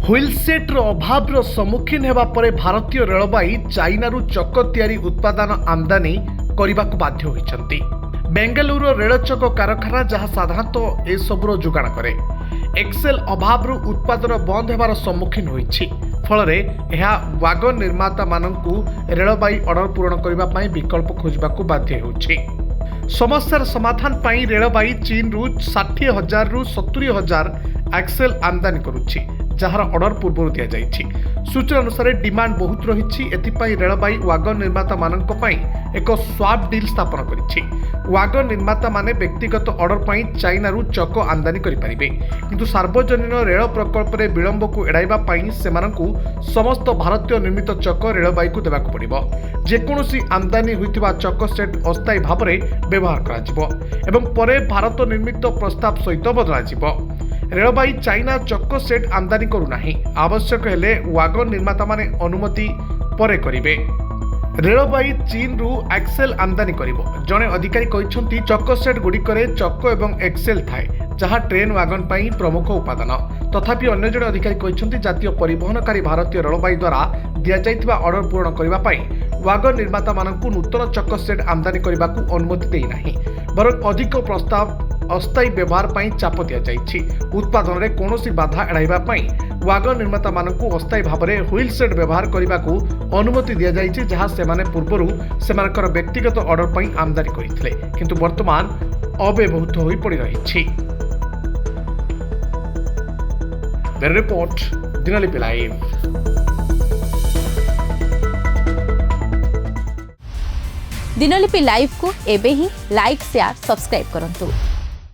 হুইলସେଟ୍ର ଅଭାବର ସମ୍ମୁଖୀନ ହେବା ପରେ ଭାରତୀୟ ରେଳବାଇ ଚାଇନାରୁ ଚକ ତିଆରି ଉତ୍ପାଦନ ଆମଦାନୀ କରିବାକୁ ବାଧ୍ୟ ହୋଇଛନ୍ତି। ବେଙ୍ଗାଲୁରୁର ରେଳଚକ କାରଖାନା ଯାହା ସାଧାରଣତଃ ଏସବୁର ଯୋଗାଣ କରେ, ଏକ୍ସେଲ୍ ଅଭାବରୁ ଉତ୍ପାଦନ ବନ୍ଦ ହେବାର ସମ୍ମୁଖୀନ ହୋଇଛି। ଫଳରେ ଏହା ୱାଗନ ନିର୍ମାତାମାନଙ୍କୁ ରେଳବାଇ ଅର୍ଡର ପୂରଣ କରିବା ପାଇଁ ବିକଳ୍ପ ଖୋଜିବାକୁ ବାଧ୍ୟ ହେଉଛି। ସମସ୍ୟାର ସମାଧାନ ପାଇଁ ରେଳବାଇ ଚୀନରୁ 60,000ରୁ 70,000 ଏକ୍ସେଲ୍ ଆମଦାନୀ କରୁଛି, ଯାହାର ଅର୍ଡର ପୂର୍ବରୁ ଦିଆଯାଇଛି। ସୂଚନା ଅନୁସାରେ ଡିମାଣ୍ଡ ବହୁତ ରହିଛି। ଏଥିପାଇଁ ରେଳବାଇ ୱାଗନ ନିର୍ମାତାମାନଙ୍କ ପାଇଁ ଏକ ସ୍ୱାପ୍ ଡିଲ୍ ସ୍ଥାପନ କରିଛି। ୱାଗନ ନିର୍ମାତାମାନେ ବ୍ୟକ୍ତିଗତ ଅର୍ଡର ପାଇଁ ଚାଇନାରୁ ଚକ ଆମଦାନୀ କରିପାରିବେ, କିନ୍ତୁ ସାର୍ବଜନୀନ ରେଳ ପ୍ରକଳ୍ପରେ ବିଳମ୍ବକୁ ଏଡ଼ାଇବା ପାଇଁ ସେମାନଙ୍କୁ ସମସ୍ତ ଭାରତୀୟ ନିର୍ମିତ ଚକ ରେଳବାଇକୁ ଦେବାକୁ ପଡ଼ିବ। ଯେକୌଣସି ଆମଦାନୀ ହୋଇଥିବା ଚକ ସେଟ୍ ଅସ୍ଥାୟୀ ଭାବରେ ବ୍ୟବହାର କରାଯିବ ଏବଂ ପରେ ଭାରତ ନିର୍ମିତ ପ୍ରସ୍ତାବ ସହିତ ବଦଳାଯିବ। ରେଳବାଇ ଚାଇନା ଚକ ସେଟ୍ ଆମଦାନୀ କରୁନାହିଁ। ଆବଶ୍ୟକ ହେଲେ ୱାଗନ ନିର୍ମାତାମାନେ ଅନୁମତି ପରେ କରିବେ। ରେଳବାଇ ଚୀନରୁ ଏକ୍ସେଲ୍ ଆମଦାନୀ କରିବ। ଜଣେ ଅଧିକାରୀ କହିଛନ୍ତି, ଚକ ସେଟ୍ ଗୁଡ଼ିକରେ ଚକ ଏବଂ ଏକ୍ସେଲ୍ ଥାଏ, ଯାହା ଟ୍ରେନ୍ ୱାଗନ ପାଇଁ ପ୍ରମୁଖ ଉପାଦାନ। ତଥାପି ଅନ୍ୟ ଜଣେ ଅଧିକାରୀ କହିଛନ୍ତି, ଜାତୀୟ ପରିବହନକାରୀ ଭାରତୀୟ ରେଳବାଇ ଦ୍ୱାରା ଦିଆଯାଇଥିବା ଅର୍ଡର ପୂରଣ କରିବା ପାଇଁ ୱାଗନ ନିର୍ମାତାମାନଙ୍କୁ ନୂତନ ଚକ ସେଟ୍ ଆମଦାନୀ କରିବାକୁ ଅନୁମତି ଦେଇନାହିଁ, ବରଂ ଅଧିକ ପ୍ରସ୍ତାବ ଅସ୍ଥାୟୀ ବ୍ୟବହାର ପାଇଁ ଚାପ ଦିଆଯାଇଛି। ଉତ୍ପାଦନରେ କୌଣସି ବାଧା ଏଡ଼ାଇବା ପାଇଁ ୱାଗନ ନିର୍ମାତାମାନଙ୍କୁ ଅସ୍ଥାୟୀ ଭାବରେ ହୁଇଲ୍ ସେଟ୍ ବ୍ୟବହାର କରିବାକୁ ଅନୁମତି ଦିଆଯାଇଛି, ଯାହା ସେମାନେ ପୂର୍ବରୁ ସେମାନଙ୍କର ବ୍ୟକ୍ତିଗତ ଅର୍ଡର ପାଇଁ ଆମଦାନୀ କରିଥିଲେ, କିନ୍ତୁ ବର୍ତ୍ତମାନ ଅବ୍ୟବହୃତ ହୋଇ ପଡ଼ି ରହିଛି। ବ୍ୟୁରୋ ରିପୋର୍ଟ, ଦିନଲିପି ଲାଇଭ୍। दिनलिपि लाइव को एबे ही लाइक शेयर सब्सक्राइब करंतु।